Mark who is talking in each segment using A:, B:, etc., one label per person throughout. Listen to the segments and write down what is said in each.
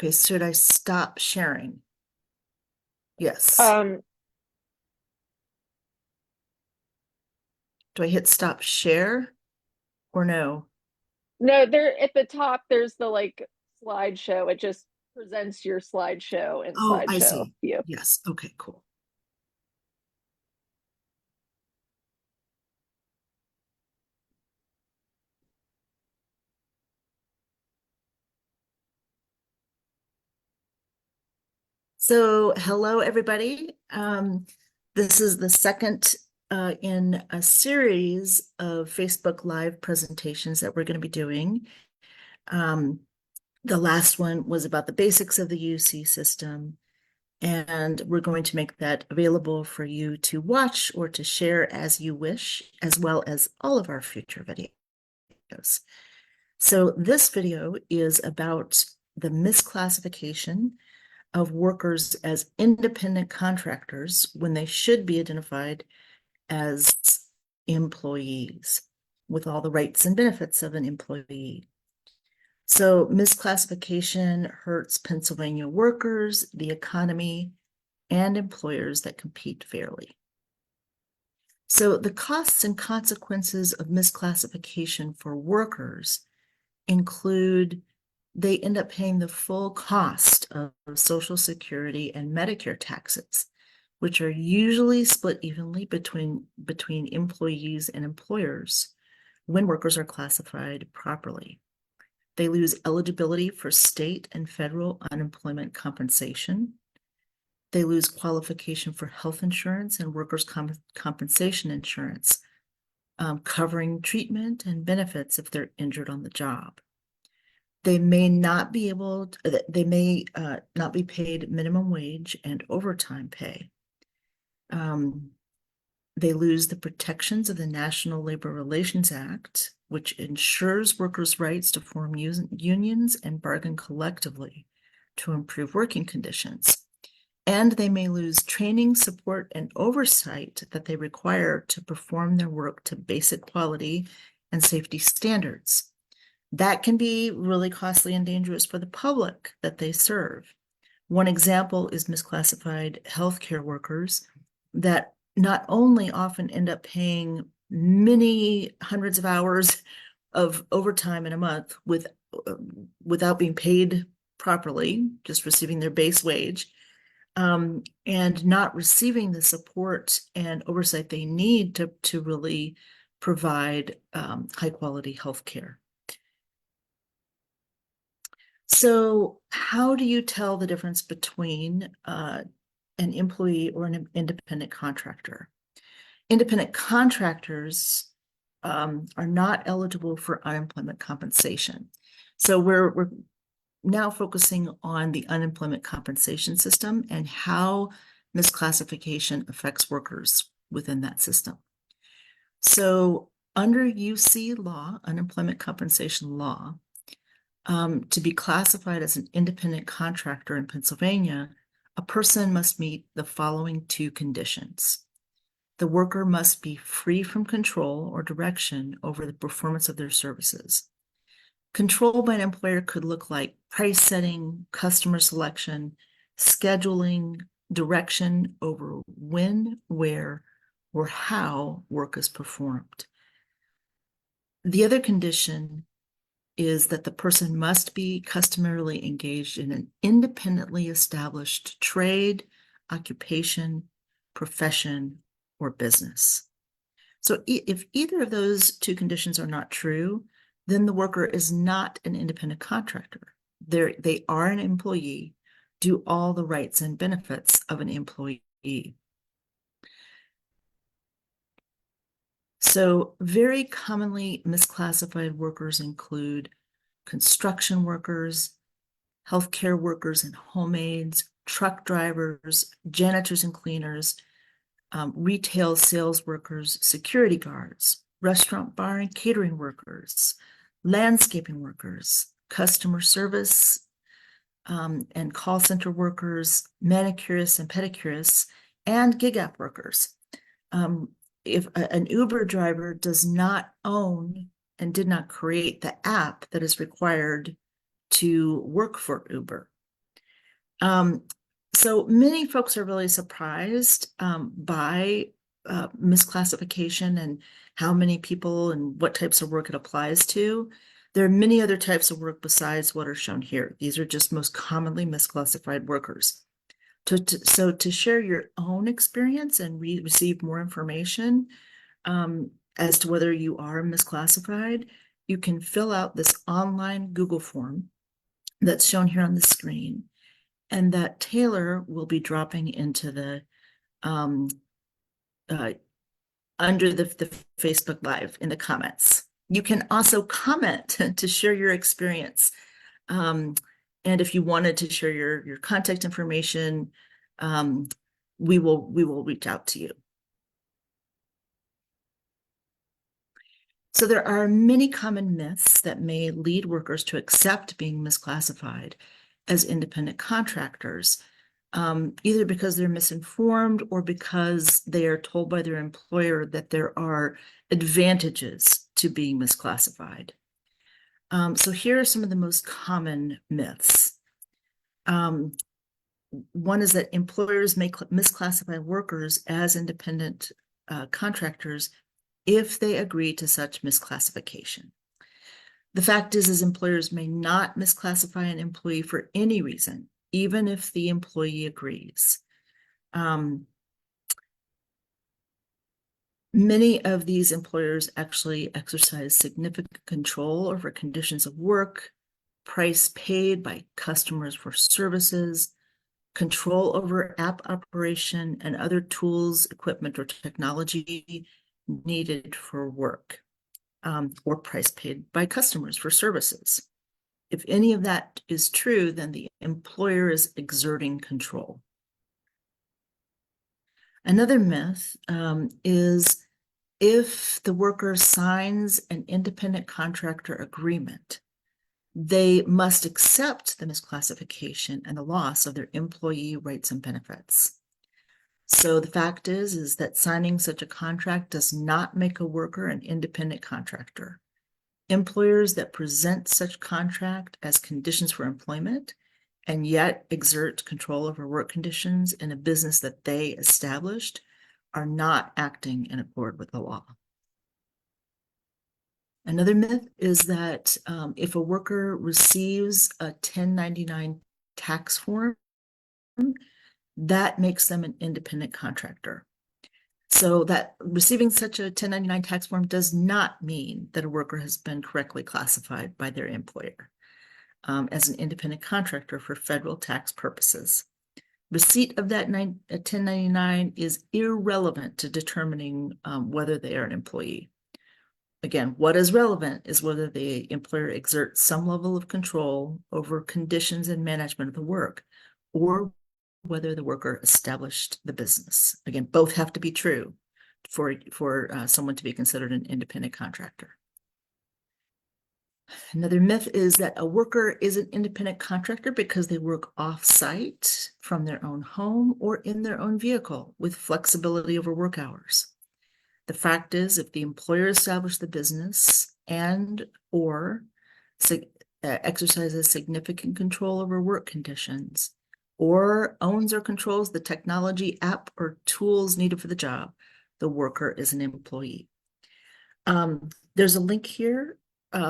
A: Okay, should I stop sharing? Yes.
B: Um,
A: Do I hit stop share or no?
B: no, there at the top there's the slideshow. It just presents your slideshow in
A: Oh, I
B: slideshow
A: see.
B: view.
A: Yes. Okay, cool. So, hello, everybody. This is the second in a series of Facebook Live presentations that we're going to be doing. Um, the last one was about the basics of the UC system, and we're going to make that available for you to watch or to share as you wish, as well as all of our future videos. So this video is about the misclassification of workers as independent contractors when they should be identified as employees with all the rights and benefits of an employee. So misclassification hurts Pennsylvania workers, the economy, and employers that compete fairly. So the costs and consequences of misclassification for workers include they end up paying the full cost of Social Security and Medicare taxes, which are usually split evenly between employees and employers when workers are classified properly. They lose eligibility for state and federal unemployment compensation. They lose qualification for health insurance and workers' compensation insurance, covering treatment and benefits if they're injured on the job. They may not be not be paid minimum wage and overtime pay. They lose the protections of the National Labor Relations Act, which ensures workers' rights to form unions and bargain collectively to improve working conditions. And they may lose training, support, and oversight that they require to perform their work to basic quality and safety standards. That can be really costly and dangerous for the public that they serve. One example is misclassified healthcare workers that not only often end up paying many hundreds of hours of overtime in a month without being paid properly, just receiving their base wage, and not receiving the support and oversight they need to really provide high quality health care. So how do you tell the difference between an employee or an independent contractor? Independent contractors are not eligible for unemployment compensation. So we're now focusing on the unemployment compensation system and how misclassification affects workers within that system. So under UC law, unemployment compensation law, to be classified as an independent contractor in Pennsylvania, a person must meet the following two conditions. The worker must be free from control or direction over the performance of their services. Control by an employer could look like price setting, customer selection, scheduling, direction over when, where, or how work is performed. The other condition is that the person must be customarily engaged in an independently established trade, occupation, profession, or business. So if either of those two conditions are not true, then the worker is not an independent contractor. They are an employee, do all the rights and benefits of an employee. So very commonly misclassified workers include construction workers, healthcare workers and home aides, truck drivers, janitors and cleaners, retail sales workers, security guards, restaurant, bar, and catering workers, landscaping workers, customer service and call center workers, manicurists and pedicurists, and gig app workers. If an Uber driver does not own and did not create the app that is required to work for Uber, So many folks are really surprised by misclassification and how many people and what types of work it applies to. There are many other types of work besides what are shown here. These are just most commonly misclassified workers. So to share your own experience and receive more information as to whether you are misclassified, you can fill out this online Google form that's shown here on the screen, and that Taylor will be dropping into the under the Facebook Live in the comments. You can also comment to share your experience. And if you wanted to share your contact information, we will reach out to you. So there are many common myths that may lead workers to accept being misclassified as independent contractors, either because they're misinformed or because they are told by their employer that there are advantages to being misclassified. So here are some of the most common myths. One is that employers may misclassify workers as independent contractors if they agree to such misclassification. The fact is employers may not misclassify an employee for any reason, even if the employee agrees. Many of these employers actually exercise significant control over conditions of work, price paid by customers for services, control over app operation, and other tools, equipment, or technology needed for work, or price paid by customers for services. If any of that is true, then the employer is exerting control. Another myth is if the worker signs an independent contractor agreement, they must accept the misclassification and the loss of their employee rights and benefits. So the fact is that signing such a contract does not make a worker an independent contractor. Employers that present such contract as conditions for employment and yet exert control over work conditions in a business that they established are not acting in accord with the law. Another myth is that if a worker receives a 1099 tax form, that makes them an independent contractor. So that receiving such a 1099 tax form does not mean that a worker has been correctly classified by their employer as an independent contractor for federal tax purposes. Receipt of that 1099 is irrelevant to determining whether they are an employee. Again, what is relevant is whether the employer exerts some level of control over conditions and management of the work, or whether the worker established the business. Again, both have to be true for someone to be considered an independent contractor. Another myth is that a worker is an independent contractor because they work off-site from their own home or in their own vehicle with flexibility over work hours. The fact is, if the employer established the business and or exercises significant control over work conditions, or owns or controls the technology, app, or tools needed for the job, the worker is an employee. There's a link here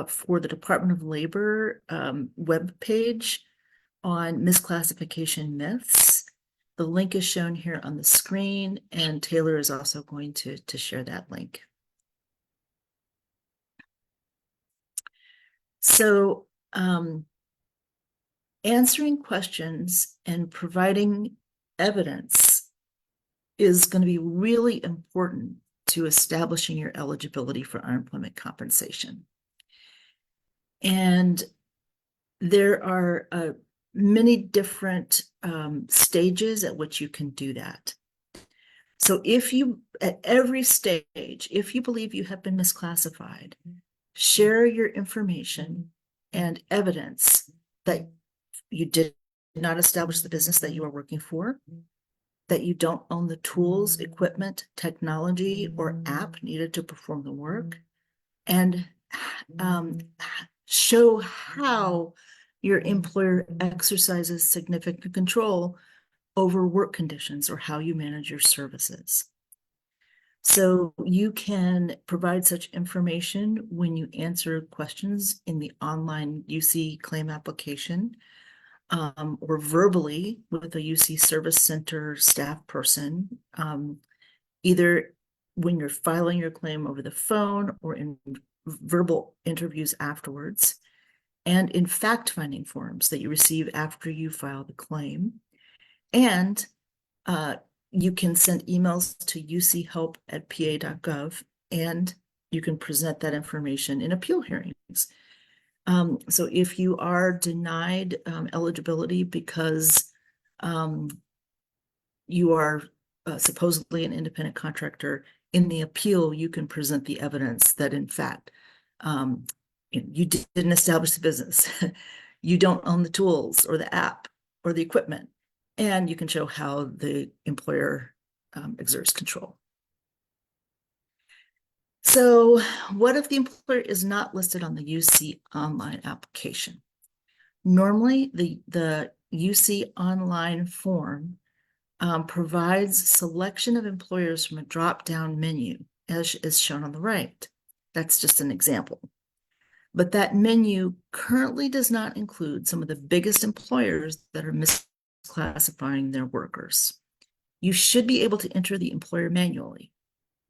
A: for the Department of Labor webpage on misclassification myths. The link is shown here on the screen, and Taylor is also going to share that link. So answering questions and providing evidence is going to be really important to establishing your eligibility for unemployment compensation. And there are many different stages at which you can do that. So if you, at every stage, if you believe you have been misclassified, share your information and evidence that you did not establish the business that you are working for, that you don't own the tools, equipment, technology, or app needed to perform the work, and show how your employer exercises significant control over work conditions or how you manage your services. So you can provide such information when you answer questions in the online UC claim application, or verbally with a UC Service Center staff person, either when you're filing your claim over the phone or in verbal interviews afterwards, and in fact-finding forms that you receive after you file the claim. And you can send emails to uchelp@pa.gov, and you can present that information in appeal hearings. So if you are denied eligibility because you are supposedly an independent contractor, in the appeal, you can present the evidence that in fact you didn't establish the business, you don't own the tools or the app or the equipment, and you can show how the employer exerts control. So what if the employer is not listed on the UC online application? Normally, the UC online form provides selection of employers from a drop-down menu, as is shown on the right. That's just an example. But that menu currently does not include some of the biggest employers that are misclassifying their workers. You should be able to enter the employer manually,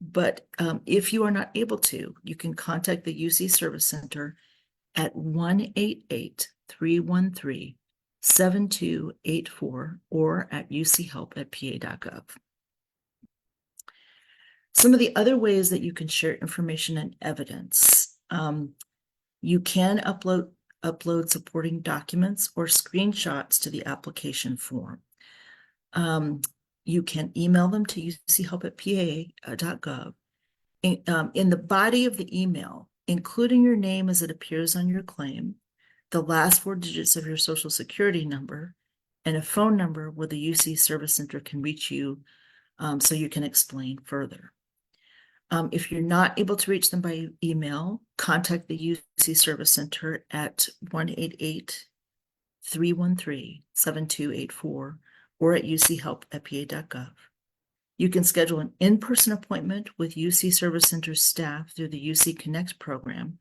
A: but if you are not able to, you can contact the UC Service Center at 1-888-313-7284 or at uchelp@pa.gov. Some of the other ways that you can share information and evidence. You can upload supporting documents or screenshots to the application form. You can email them to uchelp@pa.gov. In the body of the email, including your name as it appears on your claim, the last 4 digits of your social security number, and a phone number where the UC Service Center can reach you so you can explain further. If you're not able to reach them by email, contact the UC Service Center at 1-888-313-7284 or at uchelp@pa.gov. You can schedule an in-person appointment with UC Service Center staff through the UC Connect program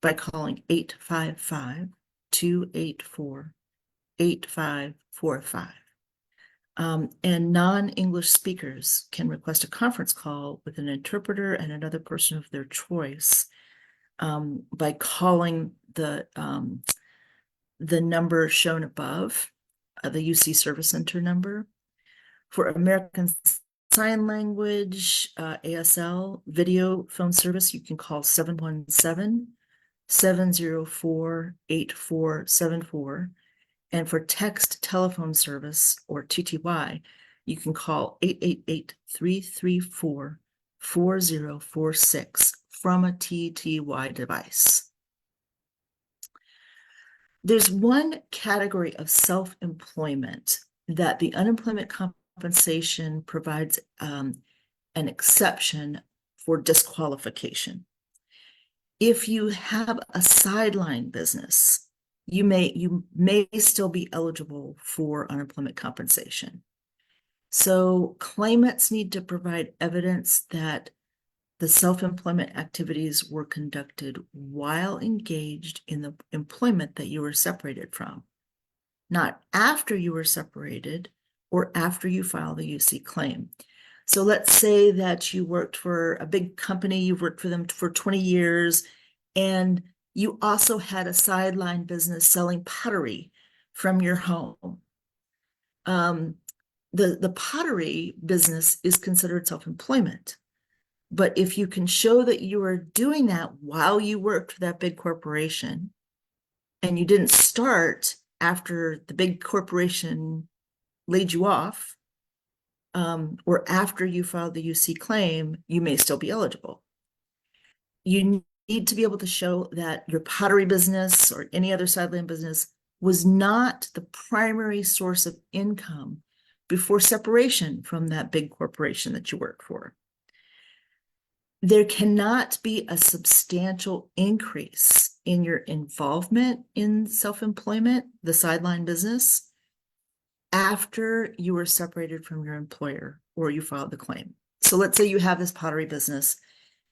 A: by calling 855-284-8545. And non-English speakers can request a conference call with an interpreter and another person of their choice by calling the number shown above, the UC Service Center number. For American Sign Language, ASL, video phone service, you can call 717-704-8474. And for text telephone service, or TTY, you can call 888-334-4046 from a TTY device. There's one category of self-employment that the unemployment compensation provides an exception for disqualification. If you have a sideline business, you may still be eligible for unemployment compensation. So claimants need to provide evidence that the self-employment activities were conducted while engaged in the employment that you were separated from, not after you were separated or after you file the UC claim. So let's say that you worked for a big company, you've worked for them for 20 years, and you also had a sideline business selling pottery from your home. The pottery business is considered self-employment. But if you can show that you were doing that while you worked for that big corporation, and you didn't start after the big corporation laid you off, or after you filed the UC claim, you may still be eligible. You need to be able to show that your pottery business or any other sideline business was not the primary source of income before separation from that big corporation that you worked for. There cannot be a substantial increase in your involvement in self-employment, the sideline business, after you were separated from your employer or you filed the claim. So let's say you have this pottery business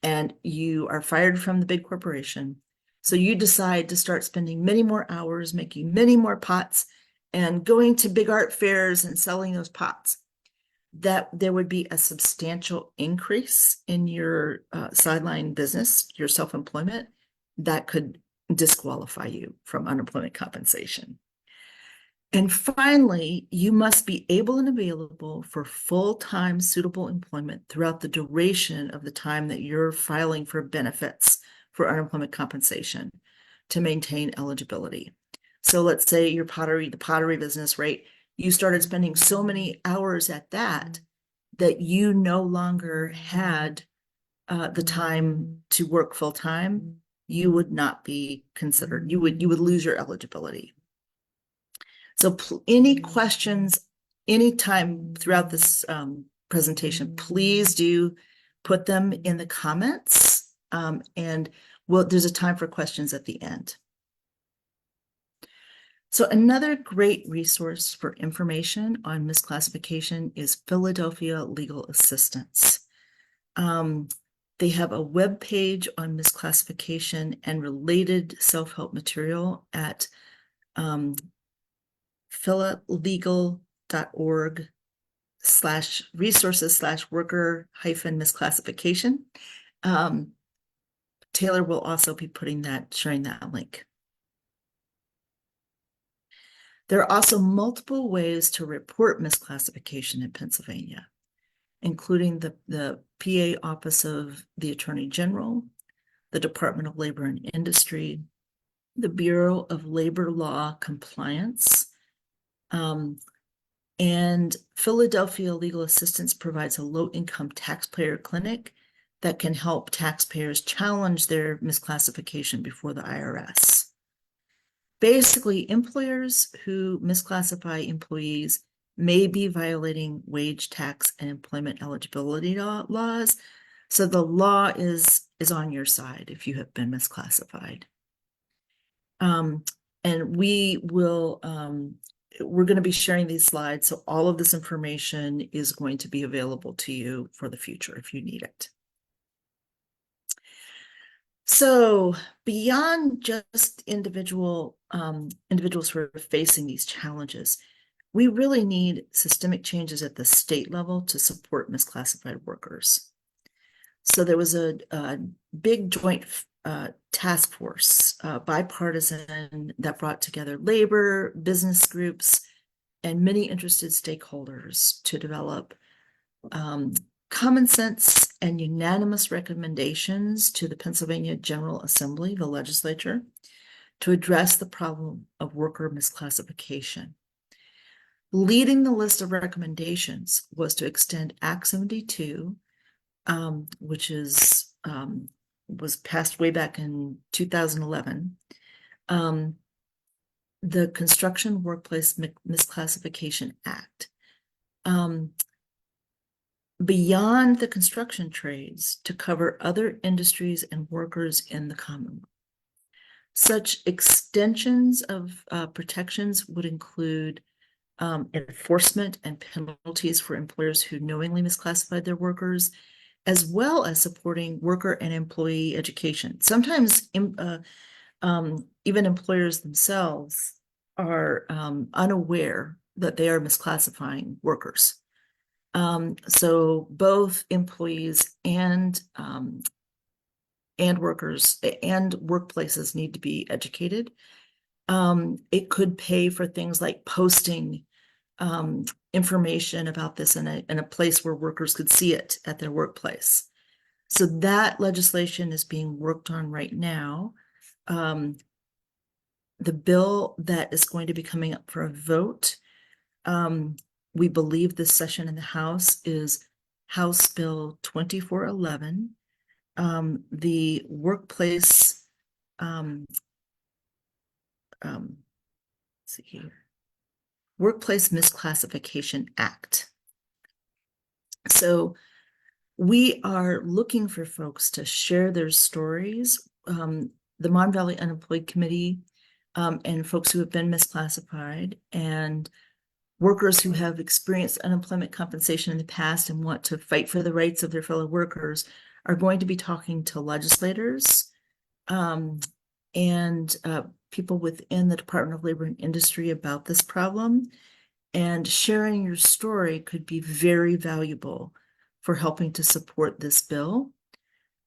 A: and you are fired from the big corporation. So you decide to start spending many more hours making many more pots and going to big art fairs and selling those pots. That there would be a substantial increase in your sideline business, your self-employment, that could disqualify you from unemployment compensation. And finally, you must be able and available for full-time suitable employment throughout the duration of the time that you're filing for benefits for unemployment compensation to maintain eligibility. So let's say the pottery business, right? You started spending so many hours at that you no longer had the time to work full-time. You would not be considered. You would lose your eligibility. So any questions anytime throughout this presentation, please do put them in the comments, and there's a time for questions at the end. So another great resource for information on misclassification is Philadelphia Legal Assistance. They have a web page on misclassification and related self-help material at philalegal.org/resources/worker-misclassification. Taylor will also be sharing that link. There are also multiple ways to report misclassification in Pennsylvania, including the PA Office of the Attorney General, the Department of Labor and Industry, the Bureau of Labor Law Compliance, and Philadelphia Legal Assistance provides a low-income taxpayer clinic that can help taxpayers challenge their misclassification before the IRS. Basically, employers who misclassify employees may be violating wage, tax, and employment eligibility laws. So the law is on your side if you have been misclassified. And we're going to be sharing these slides, so all of this information is going to be available to you for the future if you need it. So beyond just individuals who are facing these challenges, we really need systemic changes at the state level to support misclassified workers. So there was a big joint task force, bipartisan, that brought together labor, business groups, and many interested stakeholders to develop common sense and unanimous recommendations to the Pennsylvania General Assembly, the legislature, to address the problem of worker misclassification. Leading the list of recommendations was to extend Act 72, which was passed way back in 2011, the Construction Workplace Misclassification Act. Beyond the construction trades to cover other industries and workers in the Commonwealth. Such extensions of protections would include enforcement and penalties for employers who knowingly misclassified their workers, as well as supporting worker and employee education. Sometimes even employers themselves are unaware that they are misclassifying workers. So both employees and workers and workplaces need to be educated. It could pay for things like posting information about this in a place where workers could see it at their workplace. So that legislation is being worked on right now. The bill that is going to be coming up for a vote, we believe this session in the House is House Bill 2411, the workplace, let's see here, Workplace Misclassification Act. So we are looking for folks to share their stories. the Mon Valley Unemployed Committee, and folks who have been misclassified, and workers who have experienced unemployment compensation in the past and want to fight for the rights of their fellow workers are going to be talking to legislators, and people within the Department of Labor and Industry about this problem. And sharing your story could be very valuable for helping to support this bill,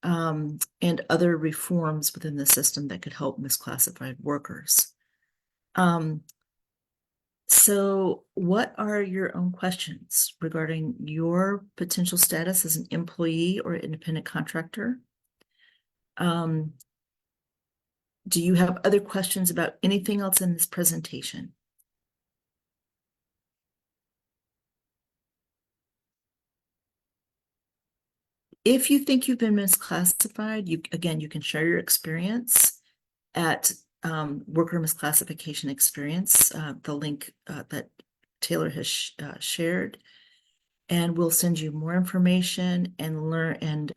A: and other reforms within the system that could help misclassified workers. So what are your own questions regarding your potential status as an employee or independent contractor? Do you have other questions about anything else in this presentation? If you think you've been misclassified, you can share your experience at Worker Misclassification Experience, the link that Taylor has shared, and we'll send you more information and learn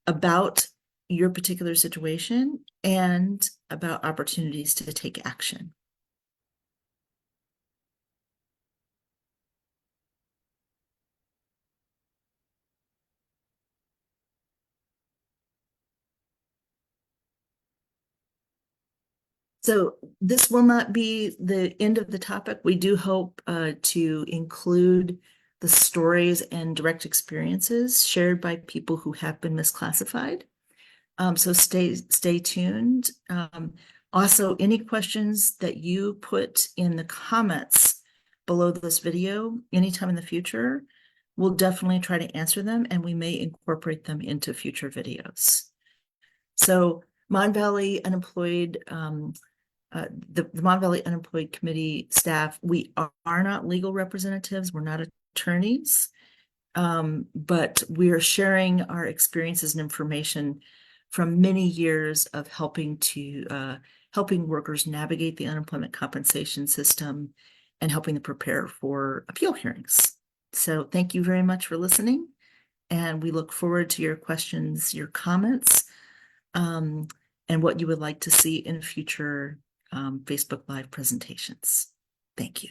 A: about your particular situation and about opportunities to take action. So this will not be the end of the topic. We do hope to include the stories and direct experiences shared by people who have been misclassified. So stay tuned. Also, any questions that you put in the comments below this video anytime in the future, we'll definitely try to answer them, and we may incorporate them into future videos. So Mon Valley Unemployed, the Mon Valley Unemployed Committee staff, we are not legal representatives. We're not attorneys, but we are sharing our experiences and information from many years of helping workers navigate the unemployment compensation system and helping them prepare for appeal hearings. So thank you very much for listening, and we look forward to your questions, your comments, and what you would like to see in future Facebook Live presentations. Thank you.